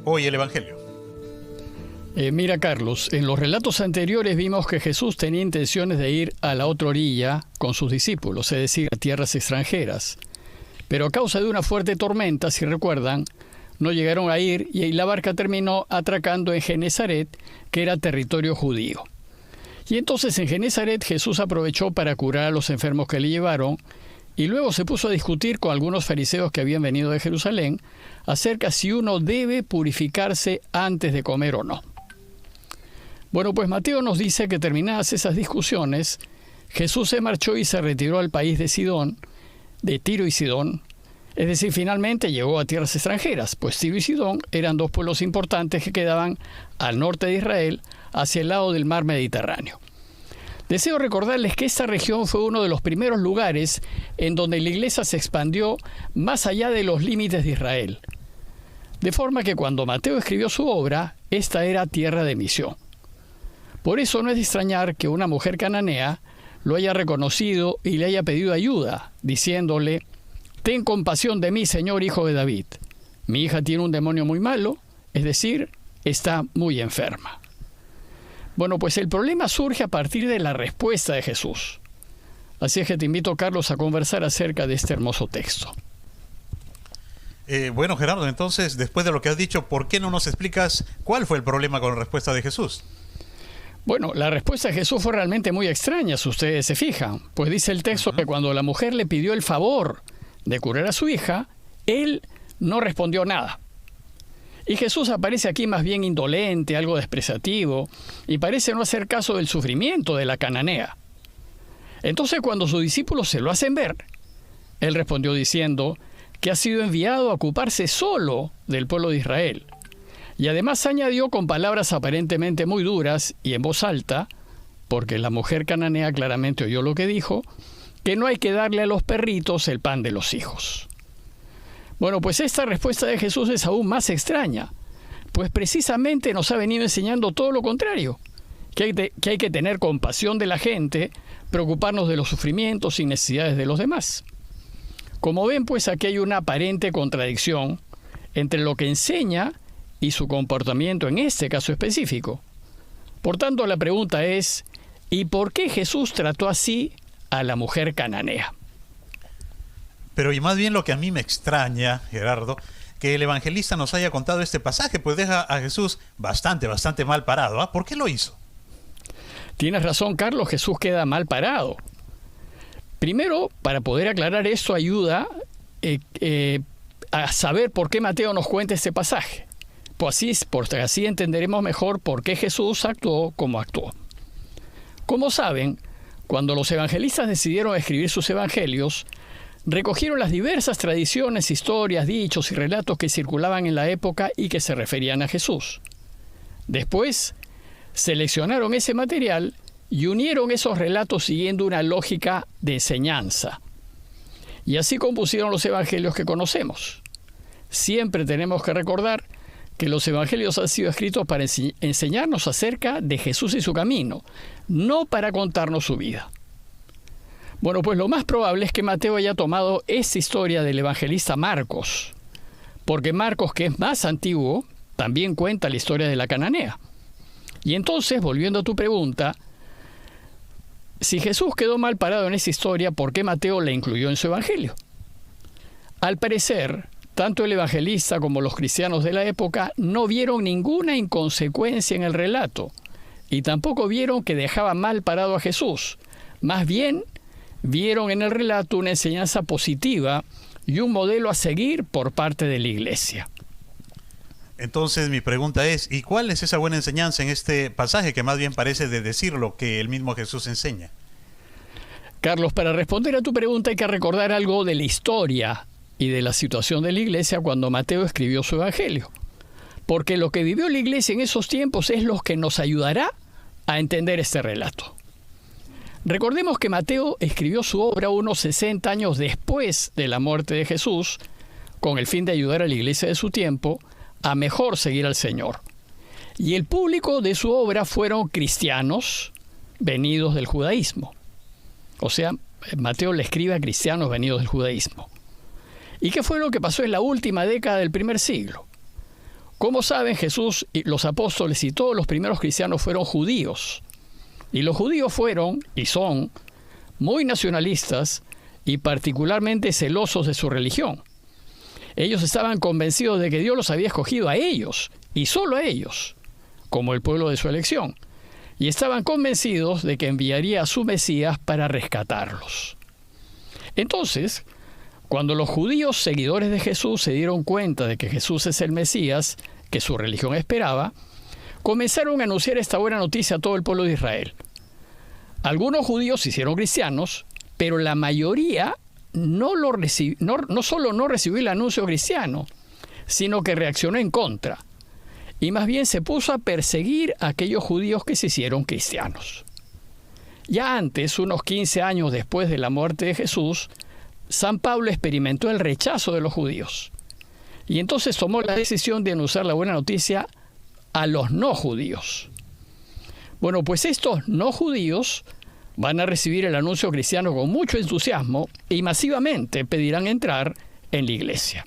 Hoy el Evangelio. Mira, Carlos, en los relatos anteriores vimos que Jesús tenía intenciones de ir a la otra orilla con sus discípulos, es decir, a tierras extranjeras. Pero a causa de una fuerte tormenta, si recuerdan, no llegaron a ir y la barca terminó atracando en Genesaret, que era territorio judío. Y entonces en Genesaret Jesús aprovechó para curar a los enfermos que le llevaron, y luego se puso a discutir con algunos fariseos que habían venido de Jerusalén acerca si uno debe purificarse antes de comer o no. Bueno, pues Mateo nos dice que terminadas esas discusiones, Jesús se marchó y se retiró al país de Sidón, de Tiro y Sidón, es decir, finalmente llegó a tierras extranjeras, pues Tiro y Sidón eran dos pueblos importantes que quedaban al norte de Israel, hacia el lado del mar Mediterráneo. Deseo recordarles que esta región fue uno de los primeros lugares en donde la iglesia se expandió más allá de los límites de Israel. De forma que cuando Mateo escribió su obra, esta era tierra de misión. Por eso no es de extrañar que una mujer cananea lo haya reconocido y le haya pedido ayuda, diciéndole: «Ten compasión de mí, Señor, hijo de David. Mi hija tiene un demonio muy malo, es decir, está muy enferma». Bueno, pues el problema surge a partir de la respuesta de Jesús. Así es que te invito, Carlos, a conversar acerca de este hermoso texto. Bueno, Gerardo, entonces, después de lo que has dicho, ¿por qué no nos explicas cuál fue el problema con la respuesta de Jesús? Bueno, la respuesta de Jesús fue realmente muy extraña, si ustedes se fijan. Pues dice el texto que cuando la mujer le pidió el favor de curar a su hija, él no respondió nada. Y Jesús aparece aquí más bien indolente, algo despreciativo, y parece no hacer caso del sufrimiento de la cananea. Entonces, cuando sus discípulos se lo hacen ver, él respondió diciendo que ha sido enviado a ocuparse solo del pueblo de Israel. Y además añadió con palabras aparentemente muy duras y en voz alta, porque la mujer cananea claramente oyó lo que dijo, que no hay que darle a los perritos el pan de los hijos. Bueno, pues esta respuesta de Jesús es aún más extraña, pues precisamente nos ha venido enseñando todo lo contrario, que hay que tener compasión de la gente, preocuparnos de los sufrimientos y necesidades de los demás. Como ven, pues aquí hay una aparente contradicción entre lo que enseña y su comportamiento en este caso específico. Por tanto, la pregunta es, ¿y por qué Jesús trató así a la mujer cananea? Pero y más bien lo que a mí me extraña, Gerardo, que el evangelista nos haya contado este pasaje, pues deja a Jesús bastante mal parado. ¿Ah? ¿Por qué lo hizo? Tienes razón, Carlos, Jesús queda mal parado. Primero, para poder aclarar esto, ayuda a saber por qué Mateo nos cuenta este pasaje. Pues así entenderemos mejor por qué Jesús actuó como actuó. Como saben, cuando los evangelistas decidieron escribir sus evangelios, recogieron las diversas tradiciones, historias, dichos y relatos que circulaban en la época y que se referían a Jesús. Después, seleccionaron ese material y unieron esos relatos siguiendo una lógica de enseñanza. Y así compusieron los evangelios que conocemos. Siempre tenemos que recordar que los evangelios han sido escritos para enseñarnos acerca de Jesús y su camino, no para contarnos su vida. Bueno, pues lo más probable es que Mateo haya tomado esta historia del evangelista Marcos, porque Marcos, que es más antiguo, también cuenta la historia de la cananea. Y entonces, volviendo a tu pregunta, si Jesús quedó mal parado en esta historia, ¿por qué Mateo la incluyó en su evangelio? Al parecer, tanto el evangelista como los cristianos de la época no vieron ninguna inconsecuencia en el relato, y tampoco vieron que dejaba mal parado a Jesús. Más bien, vieron en el relato una enseñanza positiva y un modelo a seguir por parte de la iglesia. Entonces mi pregunta es, ¿y cuál es esa buena enseñanza en este pasaje que más bien parece de decir lo que el mismo Jesús enseña? Carlos, para responder a tu pregunta hay que recordar algo de la historia y de la situación de la iglesia cuando Mateo escribió su evangelio. Porque lo que vivió la iglesia en esos tiempos es lo que nos ayudará a entender este relato. Recordemos que Mateo escribió su obra unos 60 años después de la muerte de Jesús, con el fin de ayudar a la iglesia de su tiempo a mejor seguir al Señor. Y el público de su obra fueron cristianos venidos del judaísmo. O sea, Mateo le escribe a cristianos venidos del judaísmo. ¿Y qué fue lo que pasó en la última década del primer siglo? Como saben, Jesús y los apóstoles y todos los primeros cristianos fueron judíos. Y los judíos fueron, y son, muy nacionalistas y particularmente celosos de su religión. Ellos estaban convencidos de que Dios los había escogido a ellos, y solo a ellos, como el pueblo de su elección. Y estaban convencidos de que enviaría a su Mesías para rescatarlos. Entonces, cuando los judíos seguidores de Jesús se dieron cuenta de que Jesús es el Mesías que su religión esperaba, comenzaron a anunciar esta buena noticia a todo el pueblo de Israel. Algunos judíos se hicieron cristianos, pero la mayoría no solo no recibió el anuncio cristiano, sino que reaccionó en contra, y más bien se puso a perseguir a aquellos judíos que se hicieron cristianos. Ya antes, unos 15 años después de la muerte de Jesús, San Pablo experimentó el rechazo de los judíos, y entonces tomó la decisión de anunciar la buena noticia a los no judíos. Bueno, pues estos no judíos van a recibir el anuncio cristiano con mucho entusiasmo y masivamente pedirán entrar en la iglesia.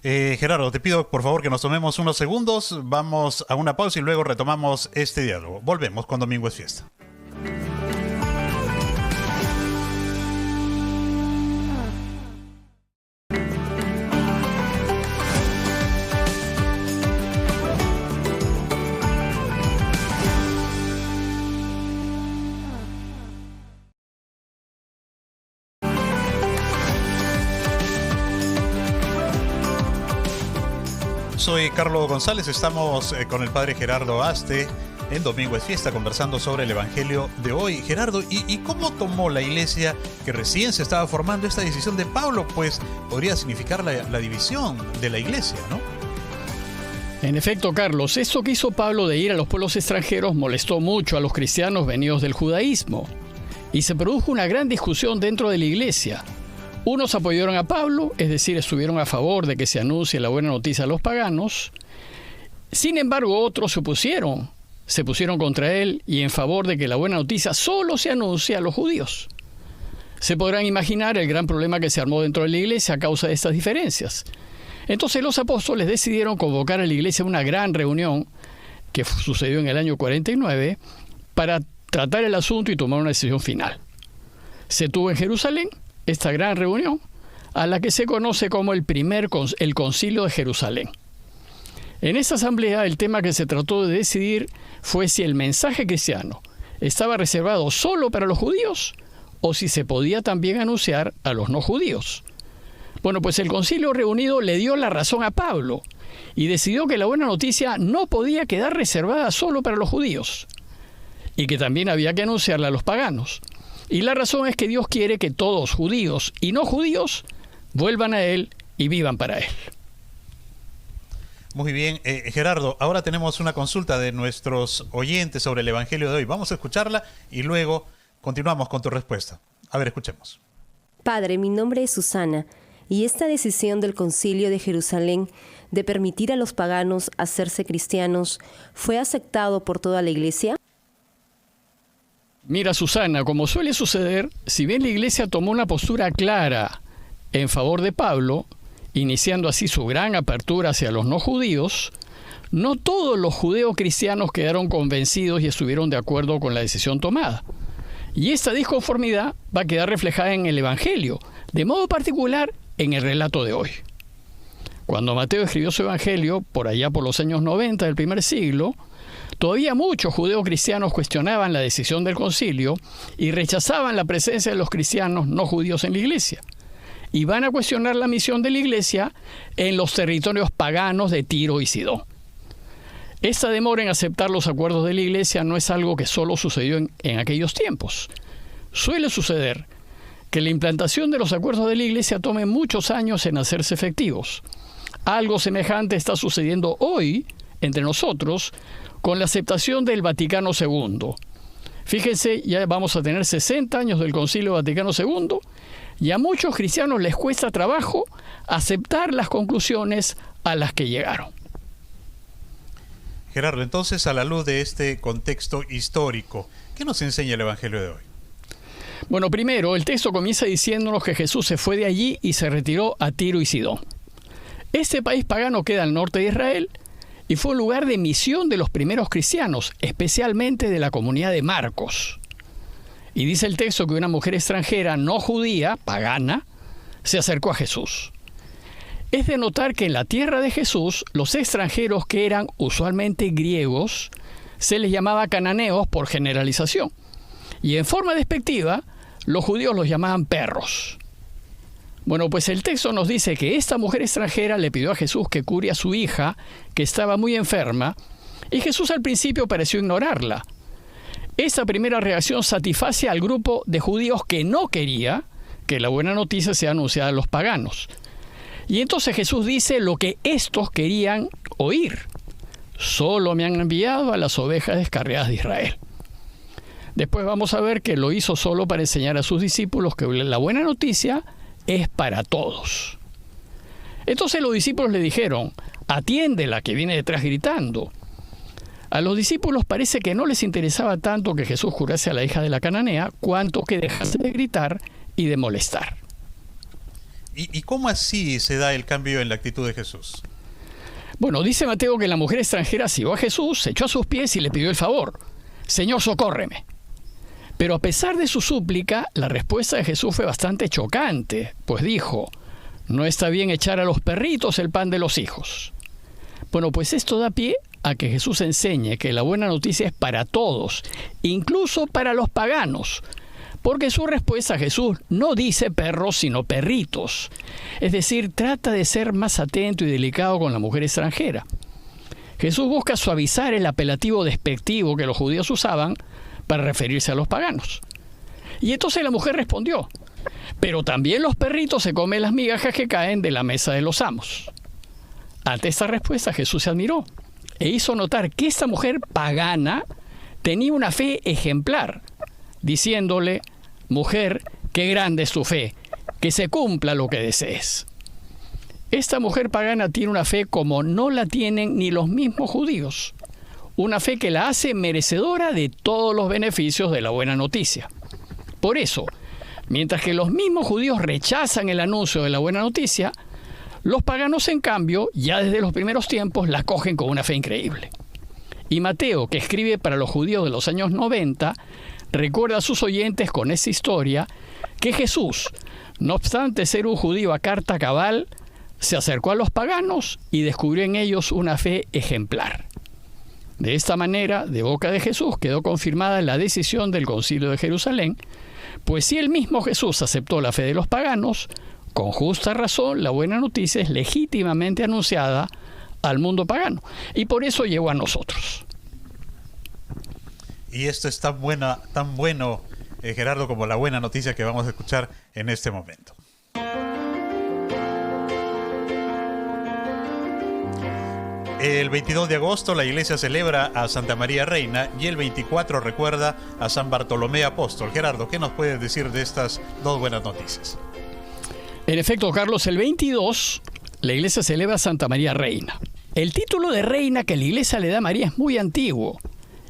Gerardo, te pido por favor que nos tomemos unos segundos, vamos a una pausa y luego retomamos este diálogo. Volvemos con Domingo es Fiesta. Soy Carlos González, estamos con el padre Gerardo Aste en Domingo es Fiesta conversando sobre el Evangelio de hoy. Gerardo, ¿y cómo tomó la iglesia que recién se estaba formando esta decisión de Pablo? Pues podría significar la división de la iglesia, ¿no? En efecto, Carlos, esto que hizo Pablo de ir a los pueblos extranjeros molestó mucho a los cristianos venidos del judaísmo y se produjo una gran discusión dentro de la iglesia. Unos apoyaron a Pablo, es decir, estuvieron a favor de que se anuncie la buena noticia a los paganos. Sin embargo, otros se pusieron contra él y en favor de que la buena noticia solo se anuncie a los judíos. Se podrán imaginar el gran problema que se armó dentro de la iglesia a causa de estas diferencias. Entonces los apóstoles decidieron convocar a la iglesia una gran reunión que sucedió en el año 49 para tratar el asunto y tomar una decisión final. Se tuvo en Jerusalén esta gran reunión, a la que se conoce como el Concilio de Jerusalén. En esta asamblea, el tema que se trató de decidir fue si el mensaje cristiano estaba reservado solo para los judíos o si se podía también anunciar a los no judíos. Bueno, pues el concilio reunido le dio la razón a Pablo y decidió que la buena noticia no podía quedar reservada solo para los judíos y que también había que anunciarla a los paganos. Y la razón es que Dios quiere que todos, judíos y no judíos, vuelvan a Él y vivan para Él. Muy bien, Gerardo, ahora tenemos una consulta de nuestros oyentes sobre el Evangelio de hoy. Vamos a escucharla y luego continuamos con tu respuesta. A ver, escuchemos. Padre, mi nombre es Susana, y esta decisión del Concilio de Jerusalén de permitir a los paganos hacerse cristianos, ¿fue aceptado por toda la Iglesia? Mira, Susana, como suele suceder, si bien la Iglesia tomó una postura clara en favor de Pablo, iniciando así su gran apertura hacia los no judíos, no todos los judeocristianos quedaron convencidos y estuvieron de acuerdo con la decisión tomada. Y esta disconformidad va a quedar reflejada en el Evangelio, de modo particular en el relato de hoy. Cuando Mateo escribió su Evangelio, por allá por los años 90 del primer siglo, todavía muchos judeocristianos cuestionaban la decisión del concilio y rechazaban la presencia de los cristianos no judíos en la iglesia. Y van a cuestionar la misión de la iglesia en los territorios paganos de Tiro y Sidón. Esta demora en aceptar los acuerdos de la iglesia no es algo que solo sucedió en aquellos tiempos. Suele suceder que la implantación de los acuerdos de la iglesia tome muchos años en hacerse efectivos. Algo semejante está sucediendo hoy entre nosotros con la aceptación del Vaticano II. Fíjense, ya vamos a tener 60 años del Concilio Vaticano II y a muchos cristianos les cuesta trabajo aceptar las conclusiones a las que llegaron. Gerardo, entonces, a la luz de este contexto histórico, ¿qué nos enseña el Evangelio de hoy? Bueno, primero, el texto comienza diciéndonos que Jesús se fue de allí y se retiró a Tiro y Sidón. Este país pagano queda al norte de Israel y fue un lugar de misión de los primeros cristianos, especialmente de la comunidad de Marcos. Y dice el texto que una mujer extranjera no judía, pagana, se acercó a Jesús. Es de notar que en la tierra de Jesús, los extranjeros que eran usualmente griegos, se les llamaba cananeos por generalización. Y en forma despectiva, los judíos los llamaban perros. Bueno, pues el texto nos dice que esta mujer extranjera le pidió a Jesús que cure a su hija, que estaba muy enferma, y Jesús al principio pareció ignorarla. Esta primera reacción satisface al grupo de judíos que no quería que la buena noticia sea anunciada a los paganos. Y entonces Jesús dice lo que estos querían oír. Solo me han enviado a las ovejas descarriadas de Israel. Después vamos a ver que lo hizo solo para enseñar a sus discípulos que la buena noticia es para todos. Entonces los discípulos le dijeron, atiéndela que viene detrás gritando. A los discípulos parece que no les interesaba tanto que Jesús curase a la hija de la cananea, cuanto que dejase de gritar y de molestar. ¿Y cómo así se da el cambio en la actitud de Jesús? Bueno, dice Mateo que la mujer extranjera siguió a Jesús, se echó a sus pies y le pidió el favor. Señor, socórreme. Pero a pesar de su súplica, la respuesta de Jesús fue bastante chocante, pues dijo, no está bien echar a los perritos el pan de los hijos. Bueno, pues esto da pie a que Jesús enseñe que la buena noticia es para todos, incluso para los paganos, porque su respuesta a Jesús no dice perros, sino perritos. Es decir, trata de ser más atento y delicado con la mujer extranjera. Jesús busca suavizar el apelativo despectivo que los judíos usaban para referirse a los paganos. Y entonces la mujer respondió, pero también los perritos se comen las migajas que caen de la mesa de los amos. Ante esta respuesta Jesús se admiró e hizo notar que esta mujer pagana tenía una fe ejemplar, diciéndole, mujer, qué grande es tu fe, que se cumpla lo que desees. Esta mujer pagana tiene una fe como no la tienen ni los mismos judíos, una fe que la hace merecedora de todos los beneficios de la buena noticia. Por eso, mientras que los mismos judíos rechazan el anuncio de la buena noticia, los paganos, en cambio, ya desde los primeros tiempos, la acogen con una fe increíble. Y Mateo, que escribe para los judíos de los años 90, recuerda a sus oyentes con esa historia que Jesús, no obstante ser un judío a carta cabal, se acercó a los paganos y descubrió en ellos una fe ejemplar. De esta manera, de boca de Jesús quedó confirmada la decisión del Concilio de Jerusalén, pues si el mismo Jesús aceptó la fe de los paganos, con justa razón la buena noticia es legítimamente anunciada al mundo pagano, y por eso llegó a nosotros. Y esto es tan bueno, Gerardo, como la buena noticia que vamos a escuchar en este momento. El 22 de agosto la iglesia celebra a Santa María Reina y el 24 recuerda a San Bartolomé Apóstol. Gerardo, ¿qué nos puedes decir de estas dos buenas noticias? En efecto, Carlos, el 22 la iglesia celebra a Santa María Reina. El título de reina que la iglesia le da a María es muy antiguo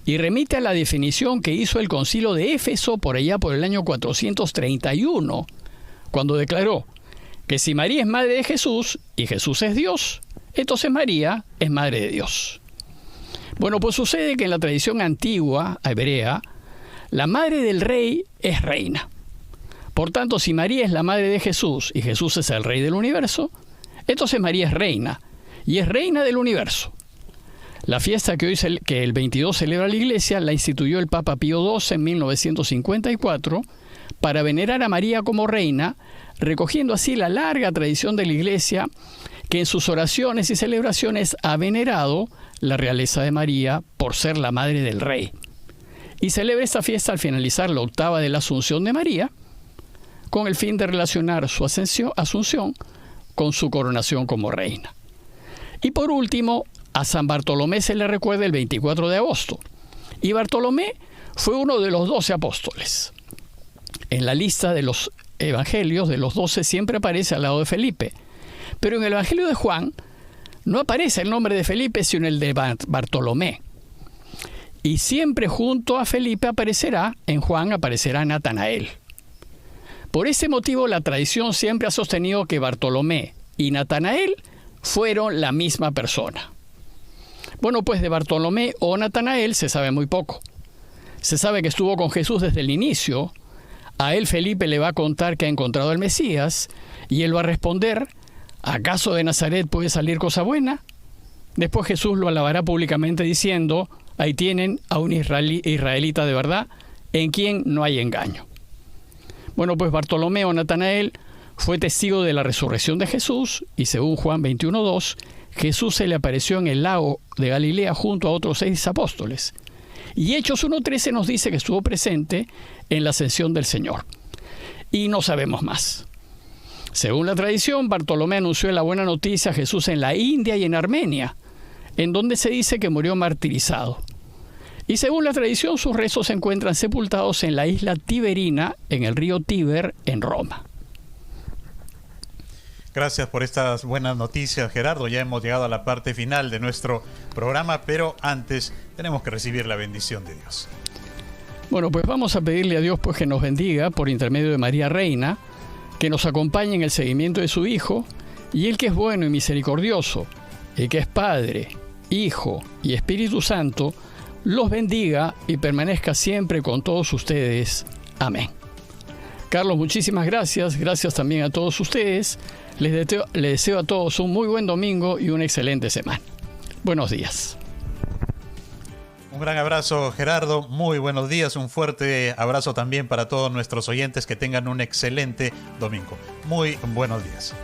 y remite a la definición que hizo el concilio de Éfeso por allá por el año 431, cuando declaró que si María es madre de Jesús y Jesús es Dios, entonces María es madre de Dios. Bueno, pues sucede que en la tradición antigua, hebrea, la madre del rey es reina. Por tanto, si María es la madre de Jesús y Jesús es el rey del universo, entonces María es reina, y es reina del universo. La fiesta que el 22 celebra la iglesia la instituyó el Papa Pío XII en 1954 para venerar a María como reina, recogiendo así la larga tradición de la iglesia que en sus oraciones y celebraciones ha venerado la realeza de María por ser la madre del rey. Y celebra esta fiesta al finalizar la octava de la Asunción de María, con el fin de relacionar su asunción con su coronación como reina. Y por último, a San Bartolomé se le recuerda el 24 de agosto. Y Bartolomé fue uno de los 12 apóstoles. En la lista de los evangelios de los 12 siempre aparece al lado de Felipe. Pero en el Evangelio de Juan no aparece el nombre de Felipe, sino el de Bartolomé. Y siempre junto a Felipe en Juan aparecerá Natanael. Por ese motivo la tradición siempre ha sostenido que Bartolomé y Natanael fueron la misma persona. Bueno, pues de Bartolomé o Natanael se sabe muy poco. Se sabe que estuvo con Jesús desde el inicio. A él Felipe le va a contar que ha encontrado al Mesías y él va a responder: ¿acaso de Nazaret puede salir cosa buena? Después Jesús lo alabará públicamente diciendo: ahí tienen a un israelita de verdad, en quien no hay engaño. Bueno, pues Bartolomé o Natanael fue testigo de la resurrección de Jesús y según Juan 21:2, Jesús se le apareció en el lago de Galilea junto a otros 6 apóstoles. Y Hechos 1:13 nos dice que estuvo presente en la ascensión del Señor. Y no sabemos más. Según la tradición, Bartolomé anunció la buena noticia a Jesús en la India y en Armenia, en donde se dice que murió martirizado. Y según la tradición, sus restos se encuentran sepultados en la isla Tiberina, en el río Tíber, en Roma. Gracias por estas buenas noticias, Gerardo. Ya hemos llegado a la parte final de nuestro programa, pero antes tenemos que recibir la bendición de Dios. Bueno, pues vamos a pedirle a Dios pues que nos bendiga por intermedio de María Reina, que nos acompañe en el seguimiento de su Hijo, y Él que es bueno y misericordioso, el que es Padre, Hijo y Espíritu Santo, los bendiga y permanezca siempre con todos ustedes. Amén. Carlos, muchísimas gracias. Gracias también a todos ustedes. Les deseo a todos un muy buen domingo y una excelente semana. Buenos días. Un gran abrazo, Gerardo. Muy buenos días. Un fuerte abrazo también para todos nuestros oyentes. Que tengan un excelente domingo. Muy buenos días.